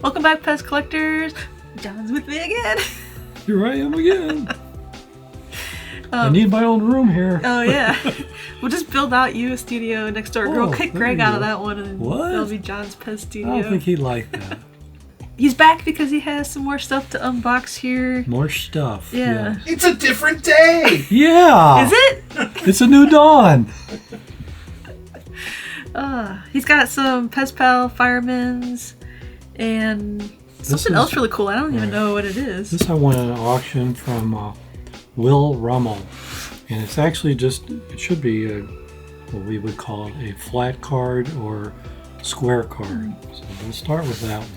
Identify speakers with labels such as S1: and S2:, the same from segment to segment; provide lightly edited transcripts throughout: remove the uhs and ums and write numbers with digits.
S1: Welcome back, PEZ collectors. John's with me again.
S2: Here I am again. I need my own room here.
S1: Oh yeah. We'll just build out you a studio next door. We'll kick Greg out of that one and that'll be John's PEZ studio.
S2: I don't think he'd like that.
S1: He's back because he has some more stuff to unbox here.
S2: More stuff.
S1: Yeah.
S3: It's a different day.
S2: Yeah.
S1: Is it?
S2: It's a new dawn.
S1: He's got some PEZ Pal Firemans and something else really cool. I don't even know what it is.
S2: This I won at an auction from Will Rummel. And it's actually just, it should be what we would call a flat card or square card. So we'll start with that one.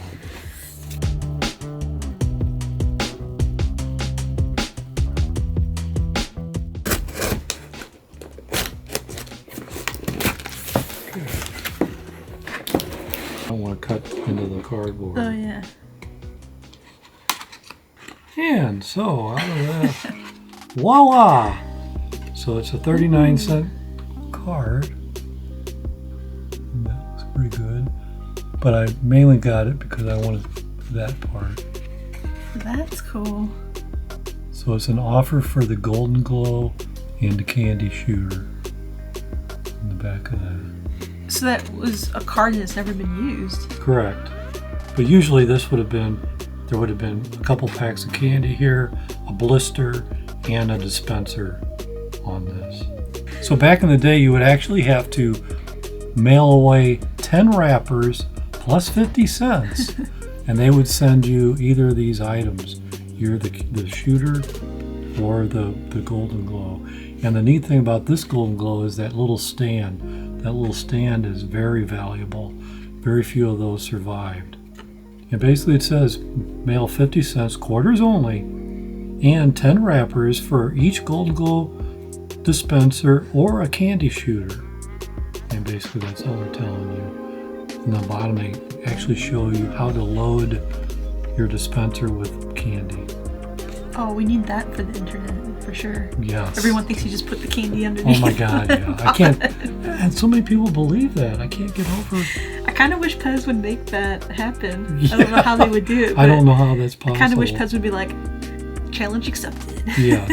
S2: I don't want to cut into the cardboard.
S1: Oh yeah.
S2: And so out of that, voila! So it's a 39-cent card. That looks pretty good. But I mainly got it because I wanted that part.
S1: That's cool.
S2: So it's an offer for the Golden Glow and the Candy Shooter in the back of that.
S1: So that was a card that's never been used.
S2: Correct. But usually this would have been, there would have been a couple packs of candy here, a blister, and a dispenser on this. So back in the day, you would actually have to mail away 10 wrappers plus 50 cents, and they would send you either of these items, either the shooter or the Golden Glow. And the neat thing about this Golden Glow is that little stand. That little stand is very valuable. Very few of those survived. And basically it says mail 50 cents, quarters only, and 10 wrappers for each Golden Glow dispenser or a candy shooter. And basically that's all they're telling you. In the bottom they actually show you how to load your dispenser with candy.
S1: Oh, we need that for the internet, for sure.
S2: Yes.
S1: Everyone thinks you just put the candy underneath.
S2: Oh my God, yeah. I can't, and so many people believe that. I can't get over it.
S1: I kind of wish PEZ would make that happen. Yeah. I don't know how they would do it.
S2: I don't know how that's possible.
S1: I kind of wish PEZ would be like, challenge accepted.
S2: Yes.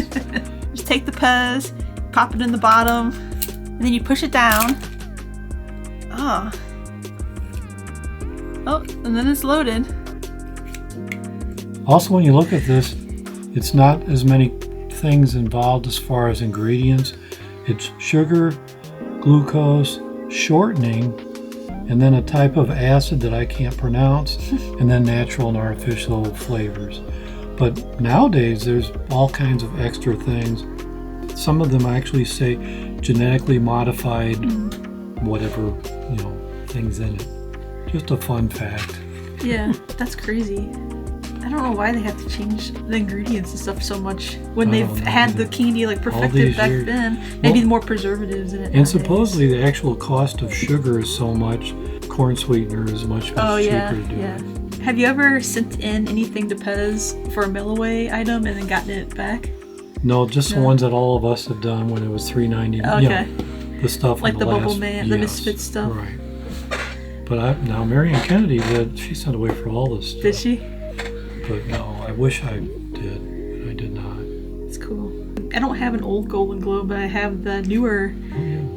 S1: Just take the PEZ, pop it in the bottom, and then you push it down. Oh, and then it's loaded.
S2: Also, when you look at this, it's not as many things involved as far as ingredients. It's sugar, glucose, shortening, and then a type of acid that I can't pronounce, and then natural and artificial flavors. But nowadays, there's all kinds of extra things. Some of them actually say genetically modified, whatever, things in it. Just a fun fact.
S1: Yeah, that's crazy. I don't know why they have to change the ingredients and stuff so much when they've had the candy perfected back then. Maybe more preservatives in it.
S2: And supposedly the actual cost of sugar is so much, corn sweetener is much cheaper to do.
S1: Yeah. Have you ever sent in anything to PEZ for a mail away item and then gotten it back?
S2: No, just the ones that all of us have done when it was $3.99.
S1: Okay.
S2: The stuff
S1: like the Bubble Man, the Misfit stuff.
S2: Right. But now Marion Kennedy she sent away for all this stuff.
S1: Did she?
S2: But no, I wish I did, but I did not.
S1: It's cool. I don't have an old Golden Glow, but I have the newer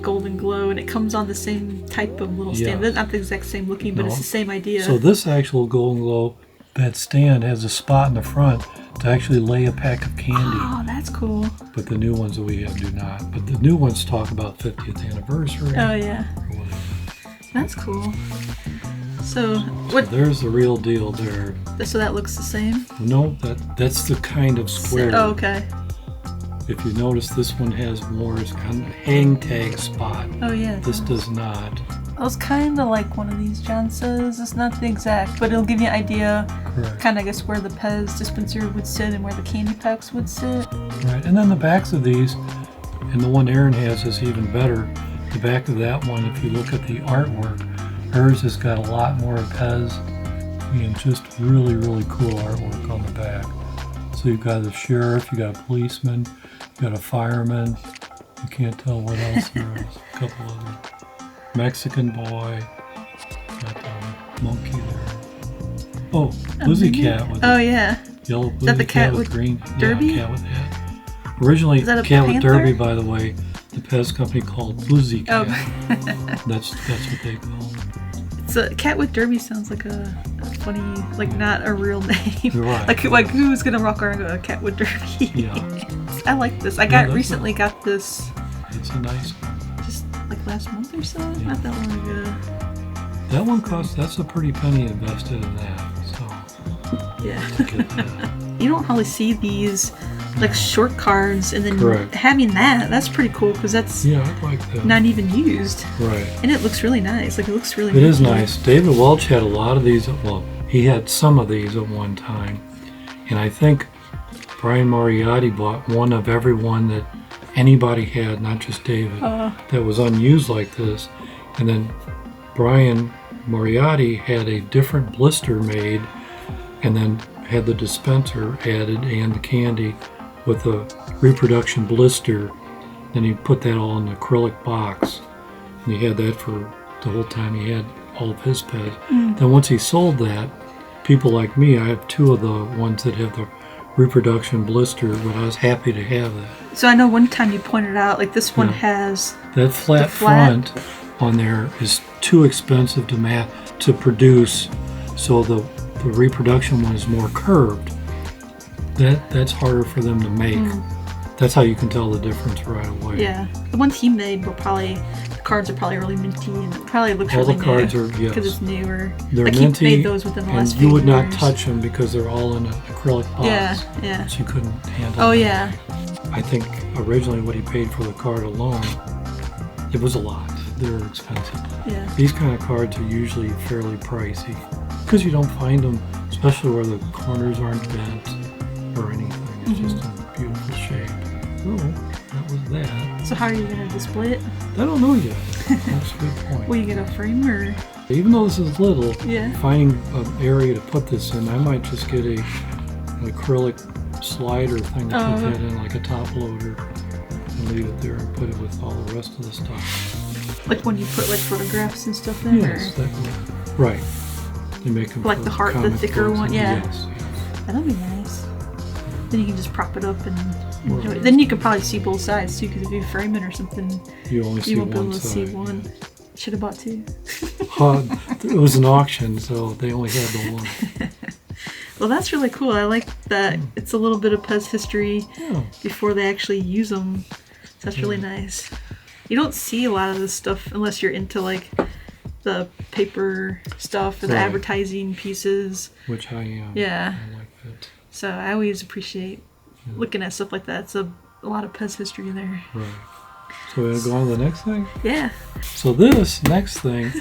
S1: Golden Glow, and it comes on the same type of little stand. It's not the exact same looking, but it's the same idea.
S2: So this actual Golden Glow, that stand has a spot in the front to actually lay a pack of candy.
S1: Oh, that's cool.
S2: But the new ones that we have do not. But the new ones talk about 50th anniversary.
S1: Oh, yeah. That's cool. So
S2: there's the real deal there.
S1: So that looks the same?
S2: No, that's the kind of square.
S1: Oh, okay.
S2: If you notice, this one has more hang tag spot.
S1: Oh yeah.
S2: This does not.
S1: I was kind of like one of these, John says. It's not the exact, but it'll give you an idea.
S2: Correct.
S1: Kind of, I guess, where the PEZ dispenser would sit and where the candy packs would sit.
S2: Right, and then the backs of these, and the one Erin has is even better. The back of that one, if you look at the artwork, hers has got a lot more PEZ and just really, really cool artwork on the back. So you've got a sheriff, you got a policeman, you got a fireman. You can't tell what else there is. A couple other Mexican boy, got a monkey there. Oh, Blizzy cat with
S1: yeah.
S2: yellow
S1: Is that the
S2: Blizzy
S1: cat
S2: with
S1: with
S2: green.
S1: Derby?
S2: Yeah, cat with that. Originally,
S1: Is that a
S2: cat with
S1: panther?
S2: Derby, by the way, the PEZ company called Blizzy cat.
S1: Oh.
S2: That's what they call it.
S1: It's a cat with Derby sounds like a funny, like not a real name.
S2: You're right.
S1: like who's gonna rock around with a cat with Derby?
S2: Yeah.
S1: I like this. I recently got this.
S2: It's a nice one.
S1: Just like last month or so, not that long ago.
S2: That one that's a pretty penny invested in that. So
S1: yeah.
S2: to get that.
S1: You don't hardly see these like short cards, and then
S2: Correct.
S1: having that's pretty cool because that's
S2: I like that.
S1: not even used.
S2: Right.
S1: And it looks really nice. Like it looks really.
S2: It is nice. David Welch had a lot of these. Well, he had some of these at one time, and I think Brian Mariotti bought one of every one that anybody had, not just David, that was unused like this. And then Brian Mariotti had a different blister made, and then had the dispenser added and the candy with a reproduction blister. Then he put that all in an acrylic box, and he had that for the whole time he had all of his PEZ. Then once he sold that, people like me, I have two of the ones that have the reproduction blister, but I was happy to have that.
S1: So I know one time you pointed out like this one has
S2: that flat front on there is too expensive to produce, so the reproduction one is more curved. That's harder for them to make. That's how you can tell the difference right away.
S1: Yeah, the ones he made were probably, the cards are probably really minty, and it probably looks
S2: all
S1: really
S2: the cards
S1: new
S2: are, yes,
S1: because it's newer.
S2: they're
S1: like
S2: minty,
S1: he made those within the last
S2: and
S1: few
S2: you would not
S1: years.
S2: touch them because they're all in an acrylic box.
S1: Yeah.
S2: So you couldn't handle
S1: Oh
S2: them.
S1: yeah.
S2: I think originally what he paid for the card alone, it was a lot. They're expensive.
S1: Yeah.
S2: These kind of cards are usually fairly pricey because you don't find them, especially where the corners aren't bent or anything. It's just in beautiful shape. Oh, that was that.
S1: So how are you gonna display it?
S2: I don't know yet. That's a good point.
S1: Will you get a frame or?
S2: Even though this is little,
S1: Yeah.
S2: finding an area to put this in, I might just get an acrylic slider thing to put that in, like a top loader, and leave it there and put it with all the rest of the stuff.
S1: Like when you put like photographs and stuff in?
S2: Yes,
S1: or?
S2: that would. Right. They make them
S1: Like
S2: for
S1: the heart, the
S2: comic
S1: thicker
S2: books
S1: one,
S2: and-
S1: yeah.
S2: Yes.
S1: That'll be nice. Then you can just prop it up and enjoy it. Then you can probably see both sides too, because if you frame it or something,
S2: You only see
S1: you won't be
S2: one
S1: able to
S2: side.
S1: see one. Should have bought two.
S2: It was an auction, so they only had the one.
S1: Well, that's really cool. I like that it's a little bit of PEZ history
S2: Yeah.
S1: before they actually use them. So that's really nice. You don't see a lot of this stuff unless you're into like the paper stuff or the
S2: Right.
S1: advertising pieces.
S2: Which I am.
S1: Yeah.
S2: I like that.
S1: So I always appreciate looking at stuff like that. It's a lot of PEZ history there.
S2: Right. So we're going to go on to the next thing?
S1: Yeah.
S2: So this next thing,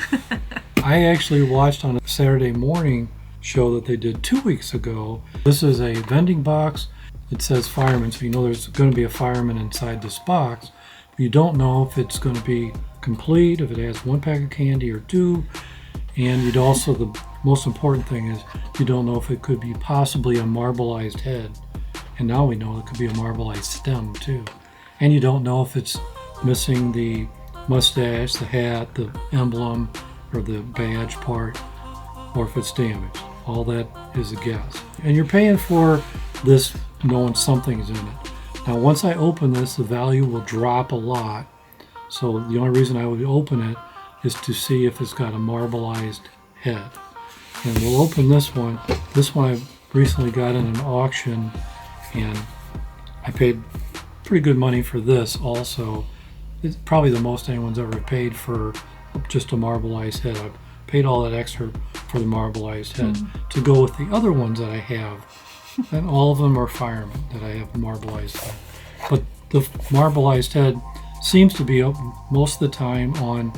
S2: I actually watched on a Saturday morning show that they did 2 weeks ago. This is a vending box. It says fireman, so you know there's going to be a fireman inside this box. But you don't know if it's going to be complete, if it has one pack of candy or two. And you'd also, the most important thing is, you don't know if it could be possibly a marbleized head. And now we know it could be a marbleized stem too. And you don't know if it's missing the mustache, the hat, the emblem, or the badge part, or if it's damaged. All that is a guess. And you're paying for this knowing something's in it. Now once I open this, the value will drop a lot. So the only reason I would open it is to see if it's got a marbleized head. And we'll open this one. This one I recently got in an auction, and I paid pretty good money for this also. It's probably the most anyone's ever paid for just a marbleized head. I've paid all that extra for the marbleized head to go with the other ones that I have. And all of them are firemen that I have marbleized head. But the marbleized head seems to be most of the time on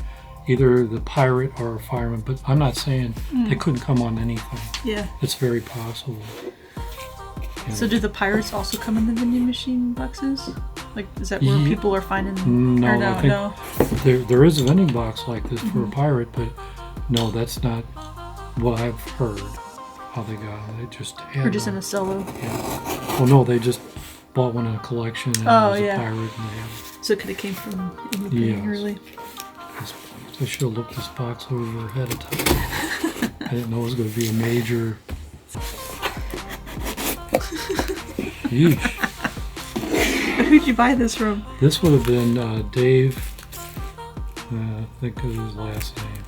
S2: either the pirate or a fireman, but I'm not saying they couldn't come on anything.
S1: Yeah.
S2: It's very possible.
S1: So do the pirates also come in the vending machine boxes? Like, is that where people are finding?
S2: No,
S1: or no,
S2: I think there is a vending box like this for a pirate, but no, that's not what I've heard. How they got it? They just had
S1: Or just
S2: one.
S1: in a cello?
S2: Yeah. Well, no, they just bought one in a collection and it was a pirate, and they had.
S1: So it could have came from anything, really.
S2: I should have looked this box over ahead of time. I didn't know it was going to be a major Yeesh.
S1: Who'd you buy this from?
S2: This would have been Dave. I think it was his last name.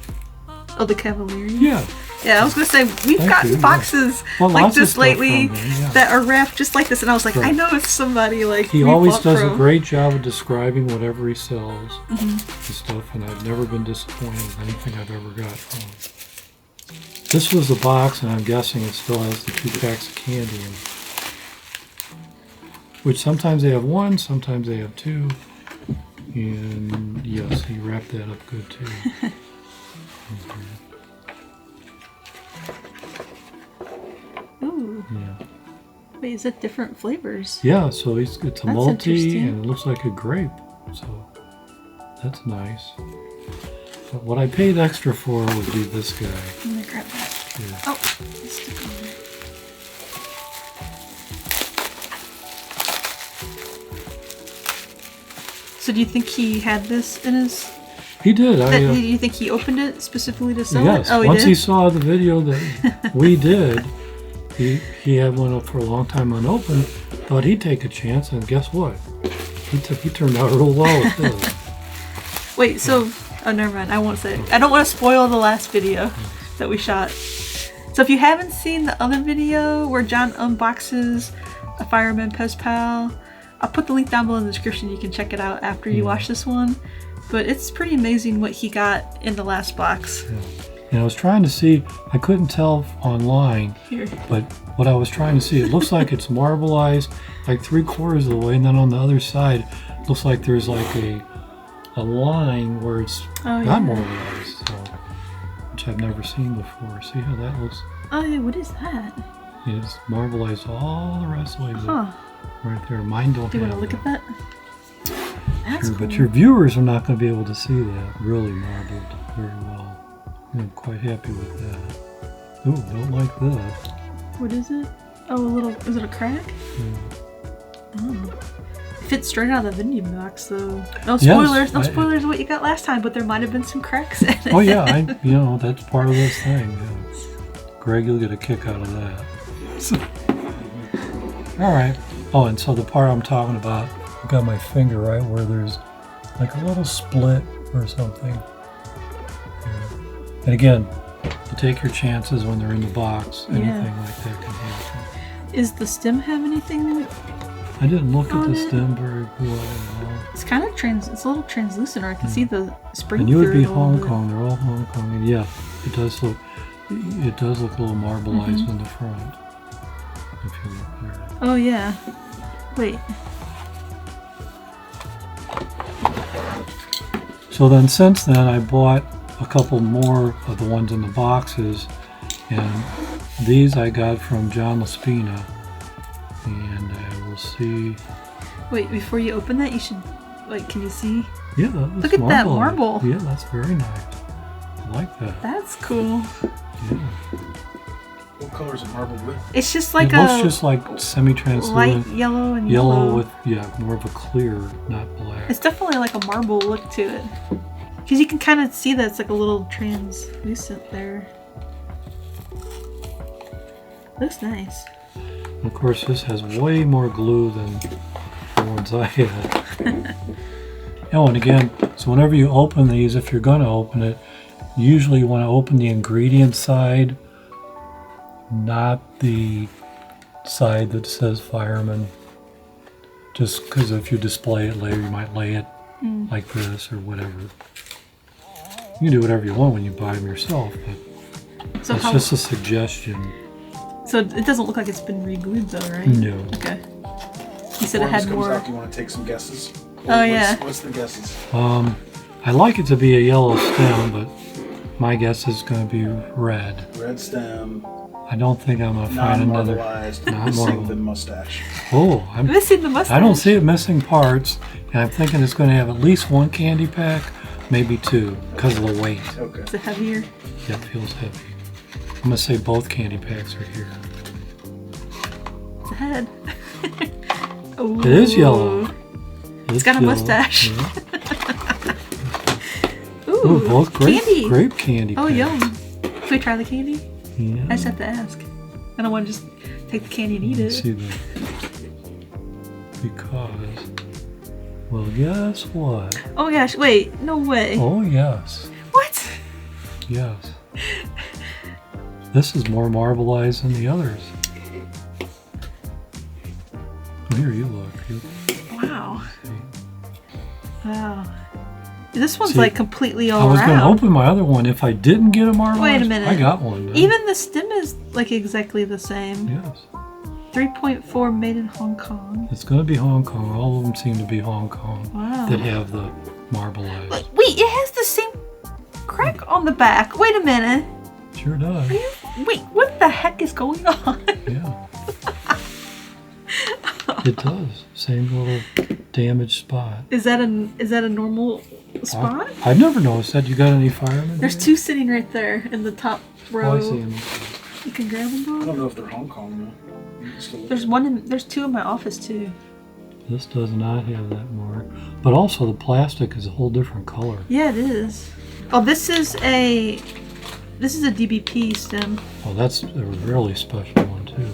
S1: Oh, the Cavalier?
S2: Yeah.
S1: Yeah, I was going to say, we've gotten boxes like this lately that are wrapped just like this. And I was like, I know it's somebody like
S2: he always does a great job of describing whatever he sells and stuff. And I've never been disappointed with anything I've ever got from him. This was the box, and I'm guessing it still has the 2 packs of candy in it. Which sometimes they have 1, sometimes they have 2. And yes, he wrapped that up good too.
S1: Ooh.
S2: Yeah.
S1: Wait, is it different flavors?
S2: Yeah, so it's a multi, and it looks like a grape. So that's nice. But what I paid extra for would be this guy.
S1: I'm gonna grab that.
S2: Here.
S1: Oh, stick on there. So do you think he had this in his...
S2: He did.
S1: Do you think he opened it specifically to sell
S2: yes.
S1: it? Oh,
S2: Once he saw the video that we did, he had one up for a long time unopened, thought he'd take a chance, and guess what? He turned out real well with this.
S1: Wait, so... Oh, never mind. I won't say it. I don't want to spoil the last video that we shot. So if you haven't seen the other video where John unboxes a Fireman PEZ Pal, I'll put the link down below in the description. You can check it out after you watch this one. But it's pretty amazing what he got in the last box.
S2: Yeah. And I was trying to see, I couldn't tell online, but what I was trying to see, it looks like it's marbleized like 3/4 of the way, and then on the other side, it looks like there's like a line where it's not marbleized, so, which I've never seen before. See how that looks?
S1: Oh yeah, what is that?
S2: It's marbleized all the rest of the way. Right there. Mine don't have.
S1: Do you want to look at that? That's
S2: sure,
S1: cool.
S2: but your viewers are not going to be able to see that really marbled very well. I'm quite happy with that. Ooh, don't like this.
S1: What is it? Oh, a little. Is it a crack? Oh. It fits straight out of the Vending box, though. No spoilers. Yes, no spoilers of what you got last time, but there might have been some cracks in it.
S2: Oh yeah, that's part of this thing. Yeah. Greg, you'll get a kick out of that. All right. Oh, and so the part I'm talking about, I've got my finger right where there's like a little split or something. Yeah. And again, you take your chances when they're in the box. Anything like that can happen.
S1: Is the stem have anything?
S2: I didn't look at the stem very well.
S1: It's kind of it's a little translucent, or I can see the spring.
S2: And you would be Hong Kong. They're all Hong Kong, and yeah, it does look a little marbleized in the front. If you look there.
S1: Oh yeah. Wait.
S2: So then, since then, I bought a couple more of the ones in the boxes, and these I got from John Laspina, and I will see.
S1: Wait, before you open that, you should, can you see?
S2: Yeah,
S1: look at that marble.
S2: Yeah, that's very nice. I like that.
S1: That's cool.
S2: Yeah.
S3: What color is it marbled with?
S1: It's just like
S2: it looks just like semi-translucent.
S1: Light yellow and
S2: yellow with more of a clear, not black.
S1: It's definitely like a marble look to it. Because you can kind of see that it's like a little translucent there. Looks nice.
S2: And of course, this has way more glue than the ones I had. Oh, and again, so whenever you open these, if you're going to open it, usually you want to open the ingredient side, not the side that says Fireman. Just because if you display it later, you might lay it like this or whatever. You can do whatever you want when you buy them yourself, but so it's just a suggestion.
S1: So it doesn't look like it's been re-glued though, right?
S2: No.
S1: Okay. You said it had more.
S3: Do you want to take some guesses? What's the guesses?
S2: I like it to be a yellow stem, but my guess is going to be red.
S3: Red stem.
S2: I don't think I'm going to find another.
S3: Missing the mustache.
S2: Oh, I'm
S1: missing the mustache.
S2: I don't see it missing parts, and I'm thinking it's going to have at least one candy pack, maybe two, because of the weight.
S3: Okay.
S1: Is it heavier?
S2: Yeah, it feels heavy. I'm going to say both candy packs are here.
S1: It's a head.
S2: It is yellow.
S1: It's got a mustache.
S2: Yeah. Ooh, both grape candy
S1: Oh,
S2: packs.
S1: yum. Can we try the candy?
S2: Yeah.
S1: I just have to ask. I don't want to just take the candy and eat it.
S2: See that. because, well, guess what?
S1: Oh my gosh, wait, no way.
S2: Oh, yes.
S1: What?
S2: Yes. This is more marbleized than the others. Here, you look.
S1: Wow. Wow. This one's
S2: See,
S1: like completely all
S2: I was going to
S1: around.
S2: open my other one. If I didn't get a marbleized,
S1: Wait a minute.
S2: I got one. Then.
S1: Even the stem is like exactly the same.
S2: Yes.
S1: 3.4 made in Hong Kong.
S2: It's going to be Hong Kong. All of them seem to be Hong Kong
S1: Wow.
S2: that have the marbleized.
S1: Wait, it has the same crack on the back. Wait a minute.
S2: Sure does.
S1: Wait, what the heck is going on?
S2: Yeah. It does. Same little damaged spot.
S1: Is that a normal spot?
S2: I've never noticed that. You got any firemen?
S1: There's two sitting right there in the top row.
S2: Oh, I see them.
S1: You can grab them
S3: I
S1: both.
S3: don't know if they're Hong Kong though. You can still look
S1: There's
S3: at
S1: one. There's two in my office too.
S2: This does not have that mark. But also the plastic is a whole different color.
S1: Yeah, it is. Oh, this is a DBP stem.
S2: Oh, that's a really special one too.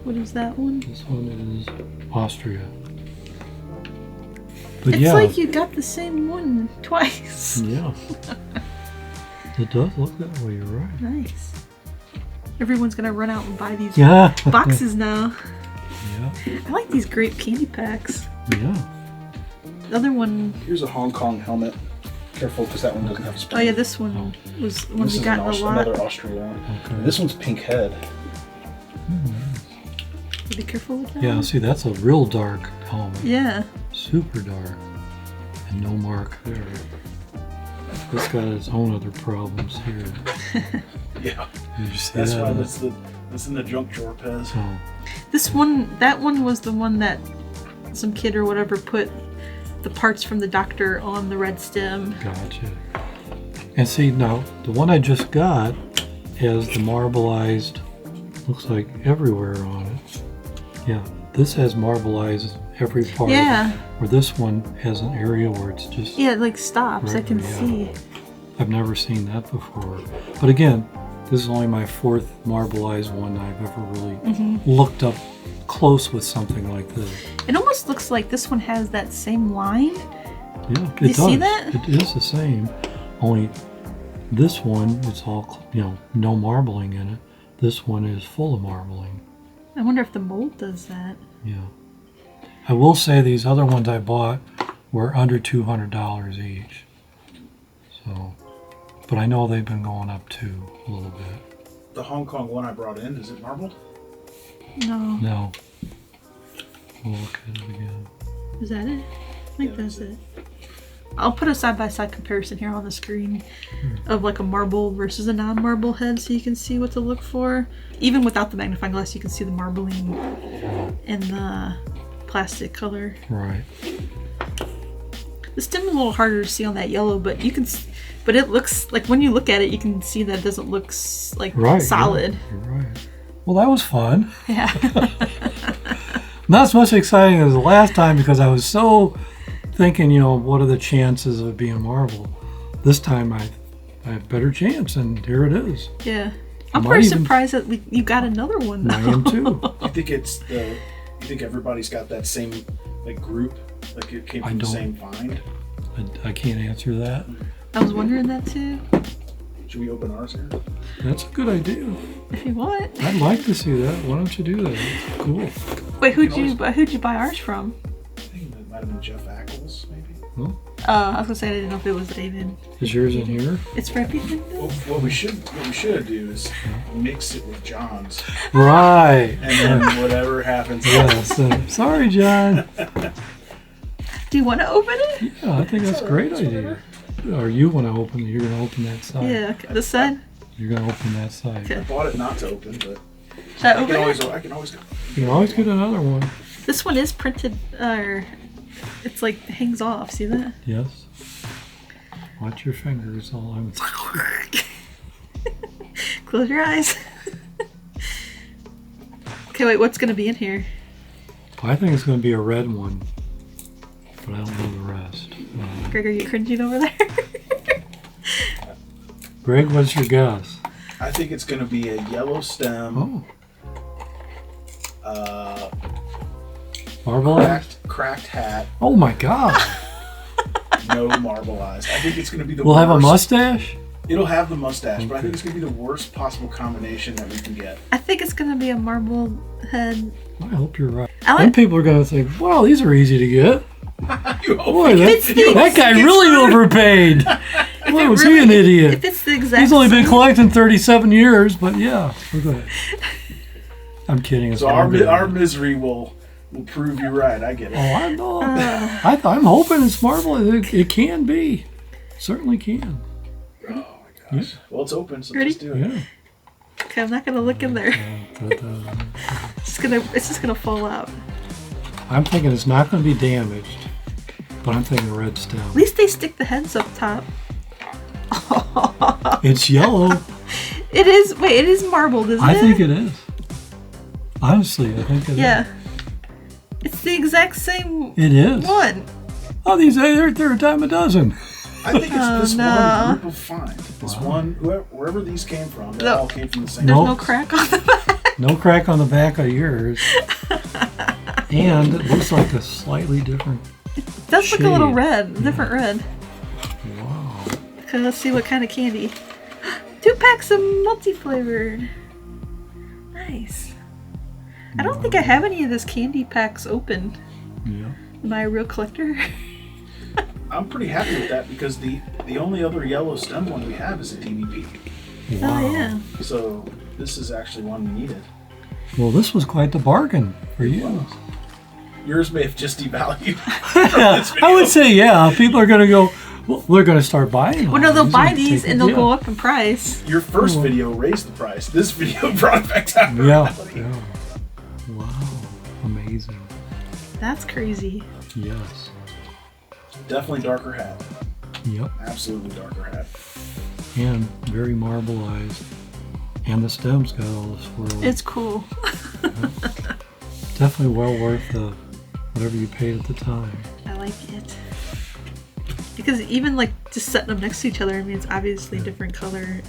S1: What is that one?
S2: This one is Austria. But
S1: It's
S2: yeah,
S1: like you got the same one twice.
S2: yeah. It does look that way, you're right.
S1: Nice. Everyone's gonna run out and buy these
S2: Yeah.
S1: boxes now.
S2: Yeah.
S1: I like these grape candy packs.
S2: Yeah.
S1: The other one,
S3: Here's a Hong Kong helmet. Careful, because that one doesn't have a spring.
S1: oh yeah, this one was one
S3: This
S1: we
S3: is
S1: got in a lot.
S3: another Austria one.
S2: Okay.
S3: This one's pink head.
S1: Be careful with that.
S2: Yeah,
S1: one.
S2: see, that's a real dark helmet.
S1: Yeah.
S2: Super dark. And no mark there. This got its own other problems here.
S3: Yeah.
S2: Did you see
S3: That's
S2: that?
S3: why that's in the junk drawer, Pez.
S2: Oh,
S1: That one was the one that some kid or whatever put the parts from the doctor on the red stem.
S2: gotcha. And see, now, the one I just got has the marbleized, looks like everywhere on it. Yeah, this has marbleized every part.
S1: Yeah.
S2: Where this one has an area where it's just...
S1: Yeah, it like stops. I
S2: Right,
S1: can
S2: yeah.
S1: see.
S2: I've never seen that before. But again, this is only my fourth marbleized one I've ever really looked up close with something like this.
S1: It almost looks like this one has that same line.
S2: Yeah, it
S1: You
S2: does.
S1: see that?
S2: It is the same. Only this one, it's all, no marbling in it. This one is full of marbling.
S1: I wonder if the mold does that.
S2: Yeah. I will say these other ones I bought were under $200 each. So, but I know they've been going up too a little bit.
S3: The Hong Kong one I brought in, is it marbled?
S1: No.
S2: No. We'll look at it again.
S1: Is that it? I think that's it. I'll put a side-by-side comparison here on the screen of like a marble versus a non-marble head so you can see what to look for. Even without the magnifying glass, you can see the marbling and the plastic color.
S2: Right.
S1: The stem is a little harder to see on that yellow, but you can, but it looks like when you look at it, you can see that it doesn't look like
S2: Right.
S1: solid.
S2: Yeah, you're right. Well, that was fun.
S1: Yeah.
S2: Not as much exciting as the last time because I was so thinking, what are the chances of it being marble? This time I have better chance, and here it is.
S1: Yeah. I'm
S2: Might
S1: pretty
S2: even-
S1: surprised that you got another one though.
S2: I am too.
S3: You think everybody's got that same group? Like it came
S2: I
S3: from the
S2: don't.
S3: same find?
S2: I can't answer that.
S1: I was wondering that too.
S3: Should we open ours here?
S2: That's a good idea.
S1: If you want.
S2: I'd like to see that. Why don't you do that? It's cool.
S1: Wait, who'd you buy ours from?
S3: I think it might have been Jeff Ackles, maybe.
S2: Well,
S1: I was gonna say I didn't know if it was David.
S2: is yours in here?
S1: It's for everything.
S3: Well, what we should do is mix it with John's,
S2: Right.
S3: and then whatever happens.
S2: Yes. Sorry, John.
S1: Do you want to open it?
S2: Yeah, I think that's a great idea. Or you want to open it? You're going to open that side.
S1: Yeah. Okay. This side.
S2: You're going to open that side.
S1: Okay.
S3: I bought it not to open, but
S1: Should I
S3: I
S1: open
S3: can
S1: it?
S3: always.
S2: You can always get another one.
S1: This one is printed. It's like hangs off. See that?
S2: Yes. Watch your fingers. All I'm.
S1: Close your eyes. Okay, wait. What's gonna be in here?
S2: I think it's going to be a red one, but I don't know the rest.
S1: Greg, are you cringing over there?
S2: Greg, what's your guess?
S3: I think it's going to be a yellow stem.
S2: Oh, Marbleized?
S3: Cracked hat.
S2: Oh my god.
S3: No marbleized. I think it's going to be the
S2: We'll
S3: worst.
S2: have a mustache?
S3: It'll have the mustache, but I
S2: Okay.
S3: think it's going to be the worst possible combination that we can get.
S1: I think it's gonna be a marble head.
S2: I hope you're right.
S1: I
S2: Then
S1: like.
S2: people are going to think, wow, these are easy to get.
S3: You hope
S2: Boy,
S1: it's the-
S2: that guy really overpaid. Boy, was he an idiot.
S1: If it's the exact
S2: He's only been
S1: same-
S2: collecting 37 years, but yeah. Go ahead. I'm kidding. It's
S3: So
S2: hard.
S3: our misery will prove you right. I get it.
S2: Oh, I know. I'm hoping it's marble. It can be. Certainly can.
S3: Oh my gosh. Well, it's open, so
S1: Ready?
S3: let's do it.
S2: Yeah.
S1: Okay, I'm not gonna look in there. It's just gonna fall out.
S2: I'm thinking it's not going to be damaged, but I'm thinking red stem.
S1: At least they stick the heads up top.
S2: It's yellow.
S1: It is. Wait, it is marbled, isn't it?
S2: I think it is. Honestly, I think it is.
S1: Yeah. It's the exact same
S2: It is.
S1: one.
S2: Oh, they're a dime a dozen.
S3: I think it's this
S1: no.
S3: one group of find. This one, wherever these came from, they
S1: No.
S3: all came from the same.
S1: There's
S2: Nope.
S1: no crack on the back.
S2: No crack on the back of yours. And it looks like a slightly different.
S1: It does look a little
S2: Shade.
S1: red, different red.
S2: Wow.
S1: Okay, let's see what kind of candy. 2 packs of multi-flavored. Nice. I don't think I have any of this candy packs open.
S2: Yeah.
S1: Am I a real collector?
S3: I'm pretty happy with that because the only other yellow stem one we have is a DVP.
S2: Wow.
S1: Oh yeah.
S3: So this is actually one we needed.
S2: Well, this was quite the bargain for you.
S3: Yours may have just devalued.
S2: I would say, yeah. People are going to go. Well, they're going to start buying.
S1: Well, no,
S2: all
S1: they'll
S2: these
S1: buy
S2: and
S1: these
S2: take
S1: and
S2: it.
S1: they'll go up in price.
S3: Your first video raised the price. This video brought it back down to
S2: Yeah.
S3: reality.
S2: Yeah. Wow. Amazing.
S1: That's crazy.
S2: Yes.
S3: Definitely darker hat.
S2: Yep.
S3: Absolutely darker hat.
S2: And very marbleized. And the stem's got all the swirls.
S1: It's cool.
S2: Definitely well worth the whatever you paid at the time.
S1: I like it. Because even like just setting them next to each other, I mean, it's obviously different color.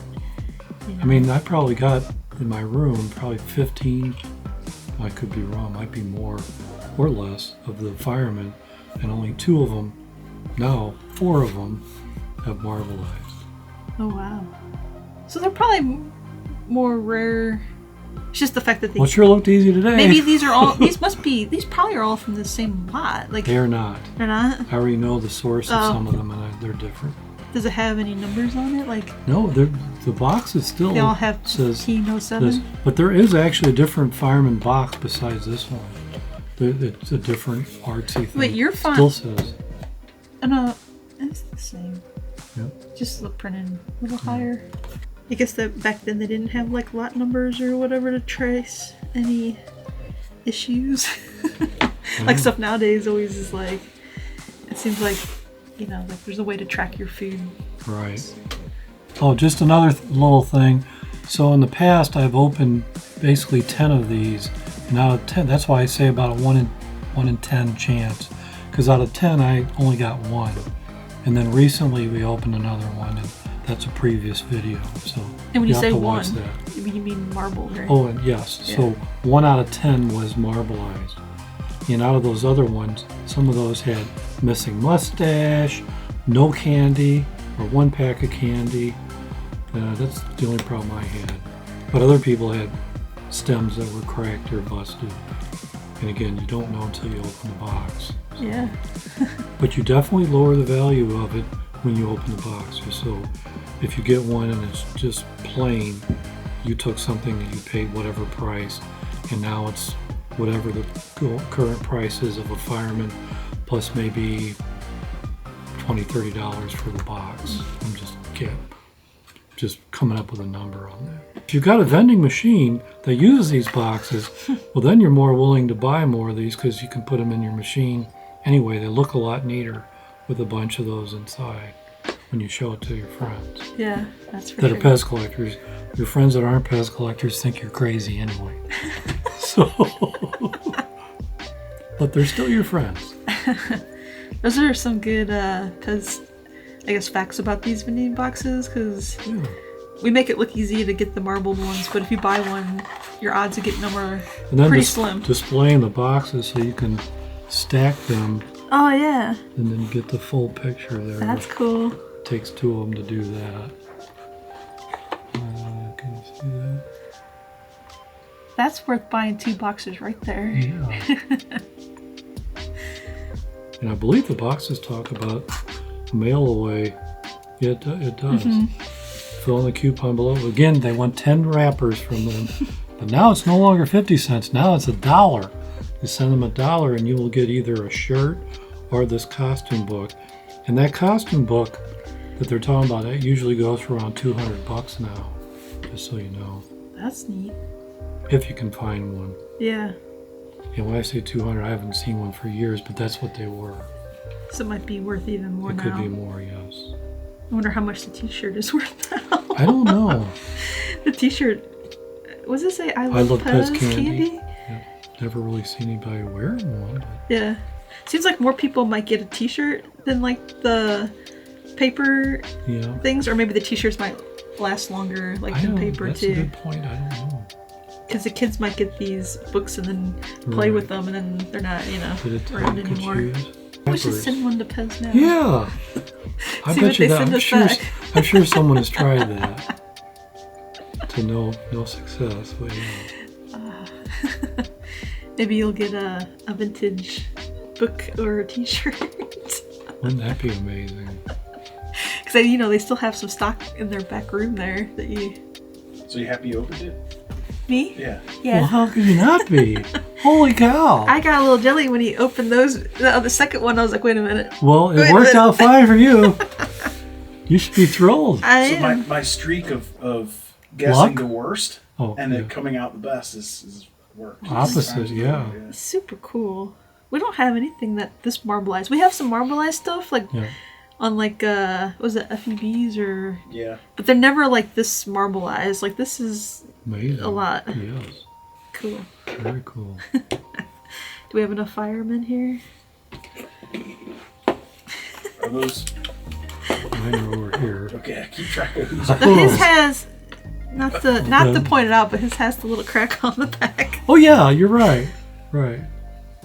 S1: You know.
S2: I mean, I probably got in my room probably 15, I could be wrong, might be more or less, of the firemen, and only 2 of them, now 4 of them, have marbleized.
S1: Oh wow. So they're probably more rare. It's just the fact that they.
S2: Well, it sure looked easy today.
S1: Maybe these are all. These probably are all from the same lot. Like
S2: They're not.
S1: they're not.
S2: I already know the source of
S1: Oh.
S2: some of them, and they're different.
S1: Does it have any numbers on it? Like
S2: No, the box is still
S1: they all have
S2: says
S1: Key No
S2: this,
S1: 7.
S2: but there is actually a different fireman box besides this one. It's a different artsy thing.
S1: Wait, your font-
S2: still says.
S1: Oh no, it's the same.
S2: Yep.
S1: Just the printed a little higher. I guess that back then they didn't have like lot numbers or whatever to trace any issues. Like stuff nowadays always is like, it seems like, you know, like there's a way to track your food.
S2: Right. Oh, just another little thing. So in the past, I've opened basically 10 of these, and out of 10, that's why I say about a 1 in 10 chance, because out of 10, I only got 1. And then recently we opened another one, and that's a previous video. So
S1: And when you
S2: have
S1: say
S2: to
S1: 1,
S2: watch that.
S1: you mean marble, right?
S2: Oh, and yes.
S1: Yeah.
S2: So 1 out of 10 was marbleized. And out of those other ones, some of those had missing mustache, no candy, or 1 pack of candy. That's the only problem I had. But other people had stems that were cracked or busted. And again, you don't know until you open the box.
S1: Yeah.
S2: But you definitely lower the value of it when you open the box. So if you get one and it's just plain, you took something that you paid whatever price, and now it's whatever the current price is of a fireman, plus maybe $20-$30 for the box. I'm just coming up with a number on that. If you've got a vending machine that uses these boxes, well, then you're more willing to buy more of these because you can put them in your machine. Anyway, they look a lot neater with a bunch of those inside when you show it to your friends
S1: Yeah, that's for
S2: that
S1: sure.
S2: are PEZ collectors. Your friends that aren't PEZ collectors think you're crazy anyway. So, but they're still your friends.
S1: Those are some good PEZ, I guess, facts about these vending boxes, because
S2: Yeah.
S1: we make it look easy to get the marbled ones, but if you buy one, your odds of getting them are
S2: And then
S1: pretty slim.
S2: displaying the boxes so you can stack them,
S1: Oh yeah,
S2: and then you get the full picture there.
S1: that's cool.
S2: It takes two of them to do that. Can you see that?
S1: That's worth buying 2 boxes right there.
S2: Yeah. And I believe the boxes talk about mail away. Yeah, it does. Fill in the coupon below. Again, they want 10 wrappers from them. But now it's no longer 50 cents. Now it's $1. You send them $1 and you will get either a shirt or this costume book. And that costume book that they're talking about, that usually goes for around $200 now. Just so you know.
S1: That's neat.
S2: If you can find one.
S1: Yeah.
S2: And when I say 200, I haven't seen one for years, but that's what they were.
S1: So it might be worth even more
S2: It
S1: now.
S2: could be more, yes.
S1: I wonder how much the t-shirt is worth now.
S2: I don't know.
S1: The t-shirt, what does it say? I love
S2: PEZ
S1: PEZ
S2: candy. Yeah. Never really seen anybody wearing one. But
S1: Yeah. Seems like more people might get a t-shirt than like the paper
S2: yeah.
S1: things, or maybe the t-shirts might last longer like than paper
S2: that's
S1: too.
S2: a good point. I don't know.
S1: Because the kids might get these books and then play with them, and then they're not,
S2: Did it tell
S1: around
S2: you could
S1: anymore.
S2: choose?
S1: We should send one to PEZ now.
S2: Yeah. I
S1: See
S2: bet
S1: what
S2: you
S1: they
S2: that.
S1: send
S2: I'm
S1: us
S2: sure.
S1: back.
S2: I'm sure someone has tried that. To no success. But yeah.
S1: Maybe you'll get a vintage book or a t-shirt.
S2: Wouldn't that be amazing?
S1: Because they still have some stock in their back room there that you.
S3: So you happy you opened it?
S1: Me?
S3: Yeah.
S1: Yeah.
S2: Well, how could you not be? Holy cow!
S1: I got a little jelly when he opened those. The second one, I was like, wait a minute.
S2: Well,
S1: Wait
S2: it
S1: a
S2: worked
S1: minute.
S2: out fine for you. You should be thrilled.
S1: I
S3: So
S1: am.
S3: my streak of guessing
S2: Luck?
S3: the worst
S2: Oh,
S3: and
S2: yeah.
S3: then coming out the best is worked.
S2: Opposite, yeah.
S1: Super cool. We don't have anything that this marbleized. We have some marbleized stuff like
S2: Yeah.
S1: on like what was it FEBs or,
S3: Yeah.
S1: but they're never like this marbleized. Like this is
S2: Amazing.
S1: a lot.
S2: Yes.
S1: Cool.
S2: Very cool.
S1: Do we have enough firemen here?
S3: Are those
S2: Mine are over here.
S3: okay? I keep track of who's.
S1: But his has not to point it out, but his has the little crack on the back.
S2: Oh yeah, you're right. Right.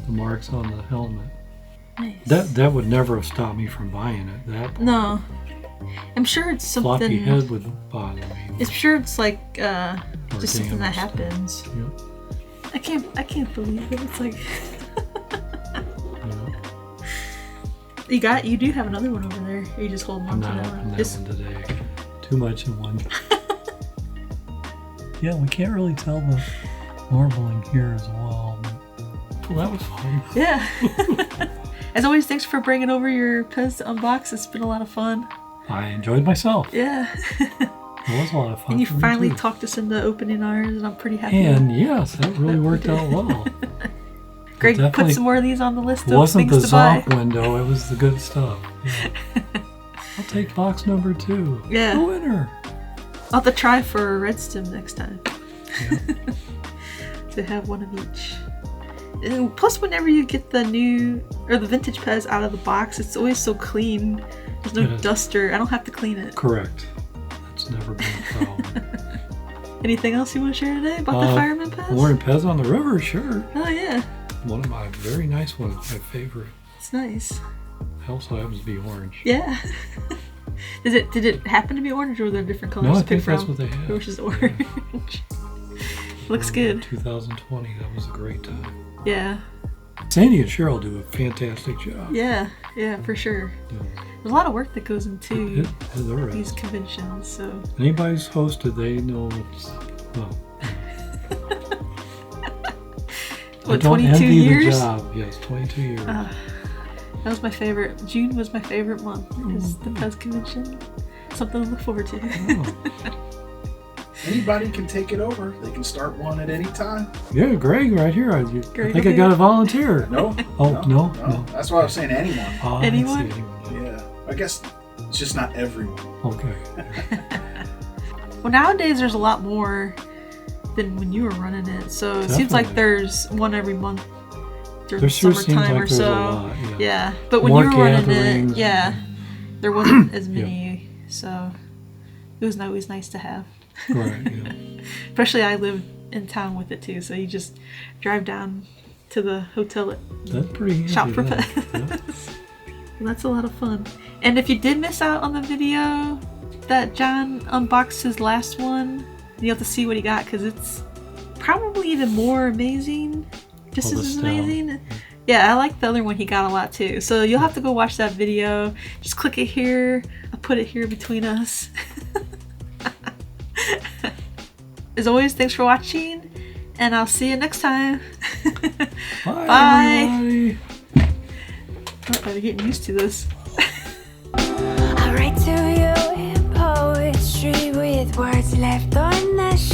S2: The marks on the helmet.
S1: Nice.
S2: That would never have stopped me from buying it. That
S1: No, I'm sure it's
S2: floppy
S1: something.
S2: head would bother me.
S1: I'm sure it's like
S2: Or
S1: just something that
S2: damaged.
S1: happens.
S2: Yep.
S1: I can't believe it. It's like
S2: Yep.
S1: you do have another one over there. Are you just holding
S2: I'm
S1: on to
S2: not
S1: that
S2: opening
S1: one?
S2: that
S1: Just-
S2: one today. Too much in one. Yeah, we can't really tell the marbling here as well. Well, that was fun.
S1: Yeah. As always, thanks for bringing over your PEZ to unbox. It's been a lot of fun.
S2: I enjoyed myself.
S1: Yeah.
S2: It was a lot of fun.
S1: And you
S2: for me,
S1: finally
S2: too.
S1: talked us into opening ours, and I'm pretty happy.
S2: And yes, that really worked out well.
S1: Greg,
S2: definitely
S1: put some more of these on the list
S2: It
S1: of
S2: wasn't the
S1: things to buy.
S2: Zonk window, it was the good stuff. Yeah. I'll take box number 2.
S1: Yeah.
S2: The winner.
S1: I'll have to try for a red stem next time.
S2: Yeah.
S1: To have one of each. And plus, whenever you get the new or the vintage PEZ out of the box, it's always so clean. There's no
S2: Yes.
S1: duster. I don't have to clean it.
S2: Correct. That's never been a problem.
S1: Anything else you want to share today about the Fireman PEZ?
S2: Wearing PEZ on the river, sure.
S1: Oh yeah,
S2: One of my very nice ones, my favorite.
S1: it's nice.
S2: It also happens to be orange.
S1: Yeah. Did it happen to be orange, or were there different colors
S2: No, I
S1: to pick
S2: think that's
S1: from?
S2: what they had.
S1: It was just orange. Looks good.
S2: 2020, that was a great time.
S1: Yeah.
S2: Sandy and Cheryl do a fantastic job.
S1: Yeah. Yeah, for sure.
S2: Yeah.
S1: There's a lot of work that goes into
S2: There
S1: these
S2: is.
S1: conventions, so.
S2: Anybody's hosted, they know it's, well, I
S1: What,
S2: don't
S1: 22
S2: envy
S1: years?
S2: the job. Yes, 22 years.
S1: That was my favorite. June was my favorite month because the PEZ convention. Something to look forward to.
S2: Oh.
S3: Anybody can take it over. They can start one at any time.
S2: Yeah, Greg, right here. I
S1: Greg
S2: think
S1: will
S2: I
S1: be
S2: got
S1: it.
S2: a volunteer.
S3: No.
S2: Oh, no.
S3: That's why I was saying anyone.
S2: Oh, I didn't see
S1: Anyone?
S2: anyone.
S3: Yeah. I guess it's just not everyone.
S2: Okay.
S1: Well, nowadays there's a lot more than when you were running it. So it seems like
S2: Definitely.
S1: there's one every month during
S2: There sure seems
S1: summertime
S2: like
S1: or
S2: there's
S1: so.
S2: a lot. Yeah.
S1: Yeah, but when
S2: More
S1: you were running
S2: gatherings
S1: it, yeah, there wasn't as many. So it was always nice to have.
S2: Right. Yeah.
S1: Especially I live in town with it too, so you just drive down to the hotel.
S2: That's pretty handy.
S1: Shop for
S2: then.
S1: pets.
S2: Yeah.
S1: That's a lot of fun. And if you did miss out on the video that John unboxed his last one, you have to see what he got because it's probably even more amazing. Just
S2: Oh,
S1: as
S2: the stem.
S1: amazing. Yeah, I like the other one he got a lot too. So you'll have to go watch that video. Just click it here. I'll put it here between us. As always, thanks for watching, and I'll see you next time.
S2: Bye.
S1: Bye.
S2: Everybody.
S1: Oh, I'm getting used to this.
S4: I write to you in poetry with words left on